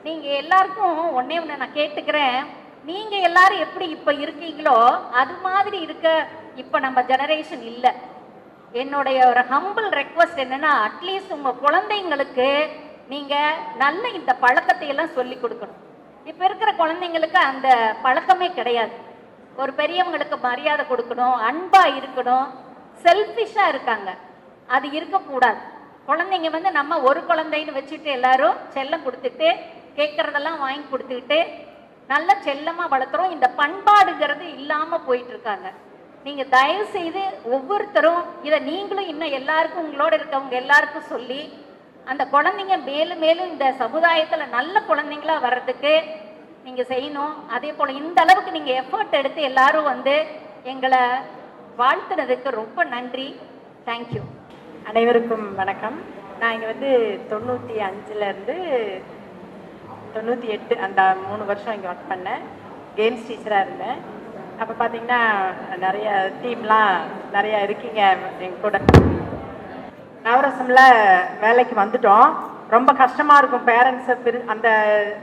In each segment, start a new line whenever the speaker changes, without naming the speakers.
நீங்கள் எல்லாருக்கும் ஒன்றே ஒன்று நான் கேட்டுக்கிறேன். நீங்கள் எல்லாரும் எப்படி இப்போ இருக்கீங்களோ அது மாதிரி இருக்க இப்போ நம்ம ஜெனரேஷன் இல்லை. என்னுடைய ஒரு ஹம்பிள் ரெக்வஸ்ட் என்னன்னா, அட்லீஸ்ட் உங்கள் குழந்தைங்களுக்கு நீங்கள் நல்ல இந்த பழக்கத்தை எல்லாம் சொல்லி கொடுக்கணும். இப்போ இருக்கிற குழந்தைங்களுக்கு அந்த பழக்கமே கிடையாது. ஒரு பெரியவங்களுக்கு மரியாதை கொடுக்கணும், அன்பாக இருக்கணும். செல்ஃபிஷாக இருக்காங்க, அது இருக்கக்கூடாது. குழந்தைங்க வந்து நம்ம ஒரு குழந்தைன்னு வச்சுட்டு எல்லாரும் செல்லம் கொடுத்துட்டு கேட்குறதெல்லாம் வாங்கி கொடுத்துக்கிட்டு நல்ல செல்லமாக வளர்த்துறோம். இந்த பண்பாடுங்கிறது இல்லாமல் போயிட்டு இருக்காங்க. நீங்கள் தயவு செய்து ஒவ்வொருத்தரும் இதை நீங்களும் இன்னும் எல்லாருக்கும் உங்களோட இருக்கவங்க எல்லாருக்கும் சொல்லி அந்த குழந்தைங்க மேலும் மேலும் இந்த சமுதாயத்தில் நல்ல குழந்தைங்களா வர்றதுக்கு நீங்கள் செய்யணும். அதே போல் இந்த அளவுக்கு நீங்கள் எஃபர்ட் எடுத்து எல்லாரும் வந்து எங்களை வாழ்த்துனதுக்கு ரொம்ப நன்றி. தேங்க்யூ.
அனைவருக்கும் வணக்கம். நான் இங்கே வந்து 95லேருந்து 98 அந்த 3 வருஷம் இங்கே ஒர்க் பண்ணேன். கேம்ஸ் டீச்சராக இருந்தேன். அப்போ பார்த்தீங்கன்னா நிறைய டீம்லாம் நிறையா இருக்கீங்க எங்க கூட. நவரசமில் வேலைக்கு வந்துட்டோம். ரொம்ப கஷ்டமாக இருக்கும் பேரண்ட்ஸை அந்த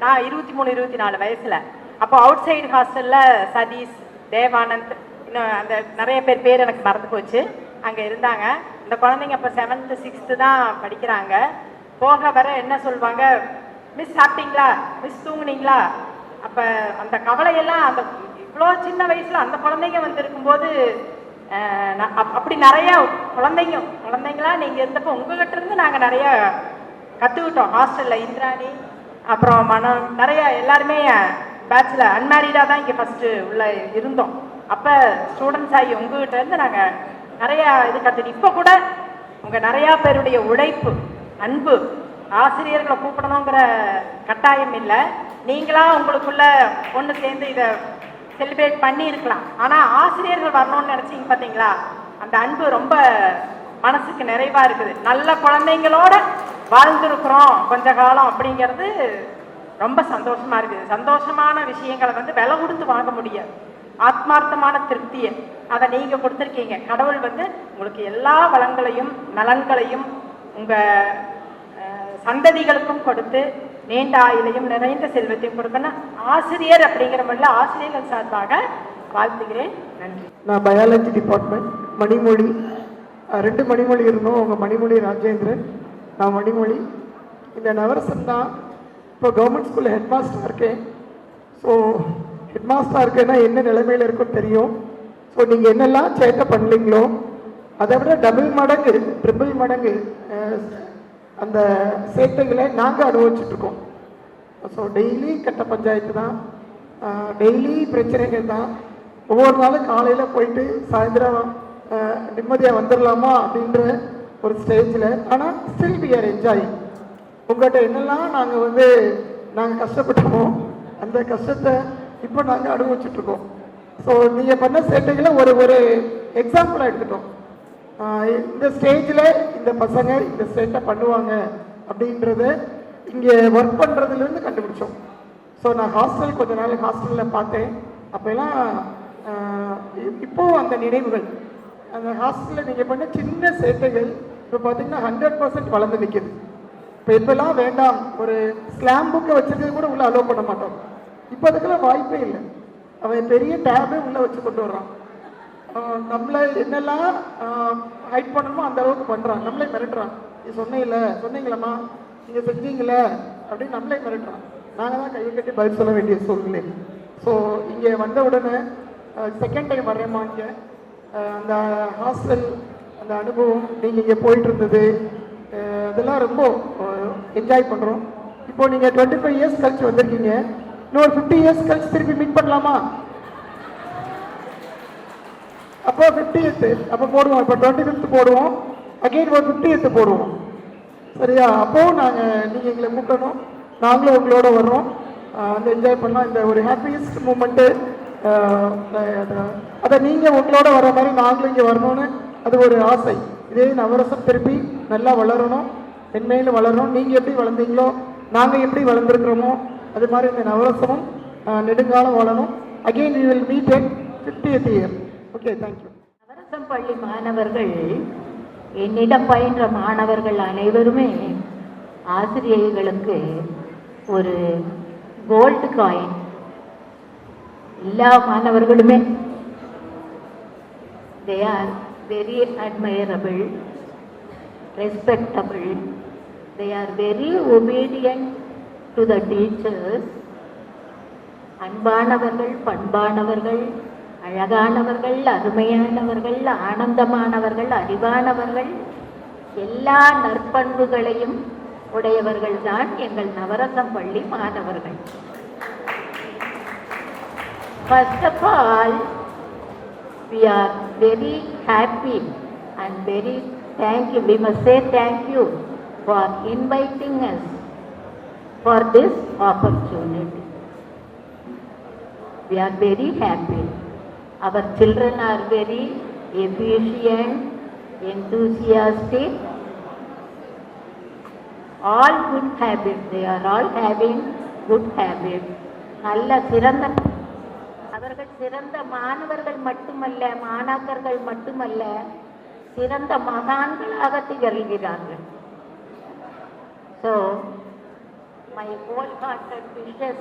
நான் 23, 24 வயசில். அப்போ அவுட் சைடு ஹாஸ்டலில் சதீஷ், தேவானந்த், இன்னும் அந்த நிறைய பேர் எனக்கு மறந்து போச்சு, அங்கே இருந்தாங்க. இந்த குழந்தைங்க அப்போ 7th 6th தான் படிக்கிறாங்க. போக வர என்ன சொல்லுவாங்க, மிஸ் சாப்பிட்டீங்களா, மிஸ் தூங்குனீங்களா. அப்போ அந்த கவலையெல்லாம் அந்த இவ்வளோ சின்ன வயசில் அந்த குழந்தைங்க வந்து இருக்கும்போது அப்படி நிறையா குழந்தைங்களா நீங்கள் இருந்தப்போ உங்ககிட்ட இருந்து நாங்கள் நிறைய கற்றுக்கிட்டோம். ஹாஸ்டலில் இந்திராணி, அப்புறம் மனம், நிறைய எல்லாருமே பேட்சில் அன்மேரிடாக தான் இங்கே ஃபஸ்ட்டு உள்ள இருந்தோம். அப்போ ஸ்டூடெண்ட்ஸ் ஆகி உங்ககிட்ட இருந்து நாங்கள் நிறையா இது கற்றுட்டு இப்போ கூட உங்கள் நிறையா பேருடைய உழைப்பு, அன்பு, ஆசிரியர்களை கூப்பிடணுங்கிற கட்டாயம் இல்லை. நீங்களா உங்களுக்குள்ள ஒன்று சேர்ந்து இதை செலிப்ரேட் பண்ணி இருக்கலாம். ஆனால் ஆசிரியர்கள் வரணும்னு நினச்சிங்க பார்த்தீங்களா, அந்த அன்பு ரொம்ப மனசுக்கு நிறைவாக இருக்குது. நல்ல குழந்தைங்களோட வாழ்ந்துருக்குறோம் கொஞ்ச காலம் அப்படிங்கிறது ரொம்ப சந்தோஷமாக இருக்குது. சந்தோஷமான விஷயங்களை வந்து விலை கொடுத்து வாங்க முடியாது. ஆத்மார்த்தமான திருப்தியை அதை நீங்கள் கொடுத்துருக்கீங்க. கடவுள் வந்து உங்களுக்கு எல்லா வளங்களையும் நலன்களையும் உங்கள் சந்ததிகளுக்கும் கொடுத்து நீண்ட ஆயுளையும் நிறைந்த செல்வத்தையும் கொடுக்கணும். ஆசிரியர் அப்படிங்கிற முறையில் ஆசிரியர்கள் சார்பாக வாழ்த்துகிறேன். நன்றி.
நான் பயாலஜி டிபார்ட்மெண்ட் மணிமொழி, 2 மணிமொழி இருந்தோம். அவங்க மணிமொழி ராஜேந்திரன், நான் மணிமொழி. இந்த நவரசன் தான் இப்போ கவர்மெண்ட் ஸ்கூலில் ஹெட் மாஸ்டராக இருக்கேன். ஸோ ஹெட் மாஸ்டராக இருக்கேன்னா என்ன நிலைமையில் இருக்குன்னு தெரியும். ஸோ நீங்கள் என்னெல்லாம் சேட்டை பண்ணலீங்களோ அதை விட டபுள் மடங்கு, ட்ரிபிள் மடங்கு அந்த சேட்டைகளை நாங்கள் அனுபவிச்சுட்ருக்கோம். ஸோ டெய்லி கட்ட பஞ்சாயத்து தான், டெய்லி பிரச்சனைகள் தான். ஒவ்வொரு நாளும் காலையில் போயிட்டு சாயந்தரம் நிம்மதியாக வந்துடலாமா அப்படின்ற ஒரு ஸ்டேஜில். ஆனால் ஸ்டில் வி ஆர் என்ஜாயிங். உங்கள்கிட்ட என்னெல்லாம் நாங்கள் கஷ்டப்பட்டோமோ அந்த கஷ்டத்தை இப்போ நாங்கள் அனுபவிச்சுட்ருக்கோம். ஸோ நீங்கள் பண்ண சேட்டைகளை ஒரு எக்ஸாம்பிளாக எடுத்துட்டோம். இந்த ஸ்டேஜில் இந்த பசங்க இந்த ஸ்டேட்டை பண்ணுவாங்க அப்படின்றத இங்கே ஒர்க் பண்ணுறதுலேருந்து கண்டுபிடிச்சோம். ஸோ நான் ஹாஸ்டல் கொஞ்ச நாள் ஹாஸ்டலில் பார்த்தேன். அப்போல்லாம் இப்போது அந்த நினைவுகள், அந்த ஹாஸ்டலில் நீங்கள் பண்ண சின்ன சேட்டைகள் இப்போ பார்த்தீங்கன்னா 100% வளர்ந்து நிற்கிது. இப்போல்லாம் வேண்டாம், ஒரு ஸ்லாம் புக்கை வச்சுருக்கிறது கூட உள்ளே அலோவ் பண்ண மாட்டோம். இப்போ அதுக்கெல்லாம் வாய்ப்பே இல்லை. அவன் பெரிய டேபே உள்ளே வச்சு கொண்டு வர்றான். நம்மளை என்னெல்லாம் ஹைட் பண்ணணுமோ அந்த அளவுக்கு பண்ணுறான். நம்மளே மிரட்டுறான். நீ சொன்னீங்களம்மா, நீங்கள் செஞ்சீங்களே அப்படின்னு நம்மளே மிரட்டுறான். நாங்கள் தான் கையை கட்டி பதில் சொல்ல வேண்டிய சூழ்நிலை. ஸோ இங்கே வந்த உடனே செகண்ட் டைம் வர்றேம்மா இங்கே அந்த ஹாஸ்டல் அந்த அனுபவம் நீங்கள் இங்கே போயிட்டு இருந்தது அதெல்லாம் ரொம்ப என்ஜாய் பண்ணுறோம். இப்போது நீங்கள் 25 இயர்ஸ் கழிச்சு வந்திருக்கீங்க. இன்னொரு 50 இயர்ஸ் கழிச்சு திருப்பி மீட் பண்ணலாமா? அப்போ 50th அப்போ போடுவோம். இப்போ 25th போடுவோம், அகெயின் ஒரு 50th போடுவோம். சரியா? அப்போது நீங்கள் எங்களை கூப்பிடணும், நாங்களும் உங்களோட வர்றோம். அந்த என்ஜாய் பண்ணலாம். இந்த ஒரு ஹாப்பியஸ்ட் மூமெண்ட்டு அதை நீங்கள் உங்களோட வர மாதிரி நாங்களும் இங்கே வரணும்னு அது ஒரு ஆசை. இதே நவரசம் திருப்பி நல்லா வளரணும், மென்மேலும் வளரணும். நீங்கள் எப்படி வளர்ந்தீங்களோ நாங்கள் எப்படி வளர்ந்துருக்கிறோமோ அது மாதிரி இந்த நவரசமும் நெடுங்காலம் வாழணும். Again we will meet in 50th year. Okay, thank you.
நவரசம் பள்ளி மாணவர்கள், என்னிடம் பயின்ற மாணவர்கள் அனைவருமே ஆசிரியர்களுக்கு
ஒரு கோல்டு காயின். எல்லா மாணவர்களுமே they are very admirable, respectable, they are very obedient to the teachers. அன்பானவர்கள், பண்பானவர்கள், அழகானவர்கள், அருமையானவர்கள், ஆனந்தமானவர்கள், அறிவானவர்கள், எல்லா நற்பண்புகளையும் உடையவர்கள் தான் எங்கள் நவரசம் பள்ளி மாணவர்கள். First of all, we are very happy and very thank you. We must say thank you for inviting us for this opportunity. We are very happy. Our children are very efficient, enthusiastic, all good habits. They are all having good habits. நல்ல சிறந்த அவர்கள் சிறந்த மாணவர்கள் மட்டுமல்ல, மாணாக்கர்கள் மட்டுமல்ல, சிறந்த மகான்களாக திகழ்கிறார்கள். So, my wholehearted wishes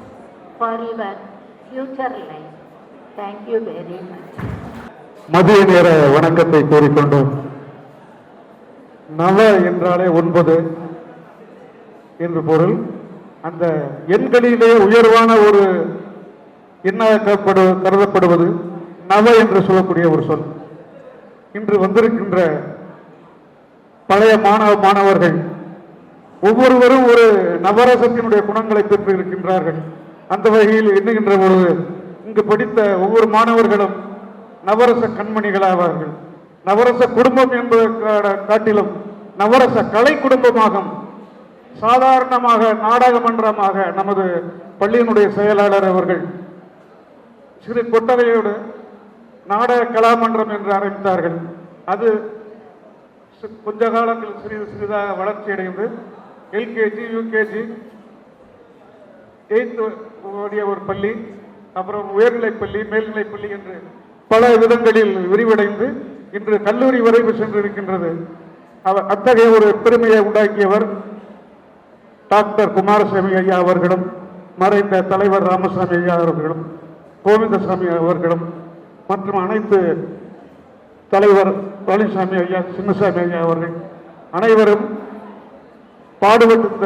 for your future life. Thank you very much.
மதிய நேர வணக்கத்தை கூறிக்கொண்டு, நவ என்றாலே 9 என்று பொருள். அந்த எண்களிலே உயர்வான ஒரு எண்ணாக கருதப்படுவது நவ என்று சொல்லக்கூடிய ஒரு சொல். இன்று வந்திருக்கின்ற பழைய மாணவர்கள் ஒவ்வொருவரும் ஒரு நவரசத்தினுடைய குணங்களை பெற்று இருக்கின்றார்கள். அந்த வகையில் எண்ணுகின்ற பொழுது இங்கு படித்த ஒவ்வொரு மாணவர்களும் நவரச கண்மணிகளாவார்கள். நவரச குடும்பம் என்பதை காட்டிலும் நவரச கலை குடும்பமாகும். சாதாரணமாக நாடக மன்றமாக நமது பள்ளியினுடைய செயலாளர் அவர்கள் சிறு கொட்டகையோடு நாடக கலாமன்றம் என்று ஆரம்பித்தார்கள். அது கொஞ்ச காலத்தில் சிறிதாக வளர்ச்சி அடைந்து எல்கேஜி, யூகேஜி, 8th உடைய ஒரு பள்ளி, அப்புறம் உயர்நிலைப் பள்ளி, மேல்நிலைப் பள்ளி என்று பல விதங்களில் விரிவடைந்து இன்று கல்லூரி வரைவு சென்றிருக்கின்றது. அத்தகைய ஒரு பெருமையை உண்டாக்கியவர் டாக்டர் குமாரசாமி ஐயா அவர்களும், மறைந்த தலைவர் ராமசாமி ஐயா அவர்களும், கோவிந்தசாமி அவர்களும், மற்றும் அனைத்து தலைவர் பழனிசாமி ஐயா, சின்னசாமி ஐயா அவர்கள் அனைவரும் பாடுபட்ட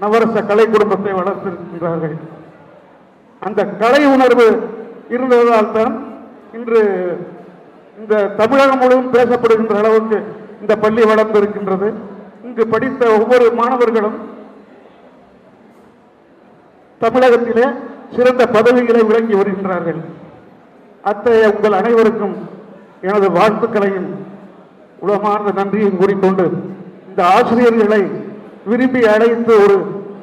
நவரச கலை குடும்பத்தை வளர்த்திருக்கின்றார்கள். அந்த கலை உணர்வு இருந்ததால் தான் இன்று இந்த தமிழகம் முழுவதும் பேசப்படுகின்ற அளவுக்கு இந்த பள்ளி வளர்ந்திருக்கின்றது. இங்கு படித்த ஒவ்வொரு மாணவர்களும் தமிழகத்திலே சிறந்த பதவிகளை விளங்கி வருகின்றார்கள். அத்தகைய உங்கள் அனைவருக்கும் எனது வாழ்த்துக்களையும் உளமார்ந்த நன்றியும் கூறிக்கொண்டு, இந்த ஆசிரியர்களை விரும்பி அழைத்து ஒரு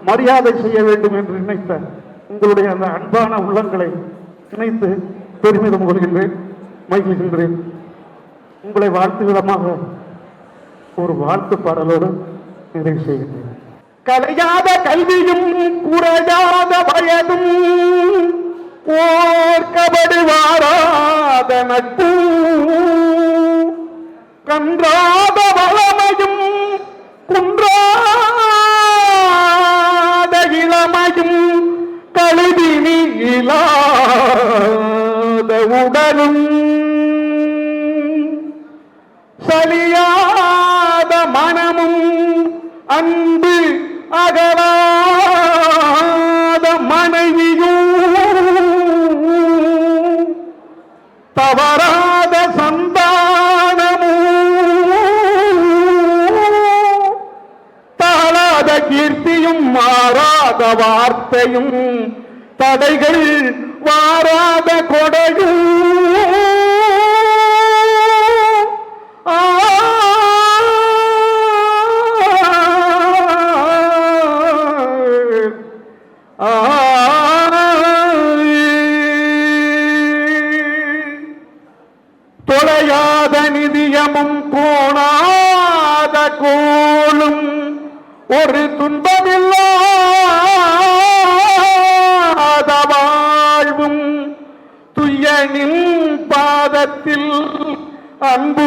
மரியாதை செய்ய வேண்டும் என்று நினைத்த உங்களுடைய அந்த அன்பான உள்ளங்களை நினைத்து பெருமிதம் கொள்கின்றேன், மகிழ்கின்றேன். உங்களை வாழ்த்து விதமாக ஒரு வாழ்த்து பாடலோடு நிறைவு செய்கின்றேன். கலையாத கல்வியும் குறையாத வயதும் ஓர்கபடி வாராத நட்பும் கன்றாத வளமையும் குன்றாத இளமையும் கழுதினி இல்லாத உடலும் சலியாத மனமும் அன்பு அகலாத மனைவியும் தவறாத சந்தானமும் தாளாத கீர்த்தியும் மாறாத வார்த்தையும் தடைகள் வாராத கொடையும் தொலையாத நிதியமும் கோணாத கோளும் ஒரு துன்பமில்லாத வாழ்வும் துயனின் பாதத்தில் அன்பு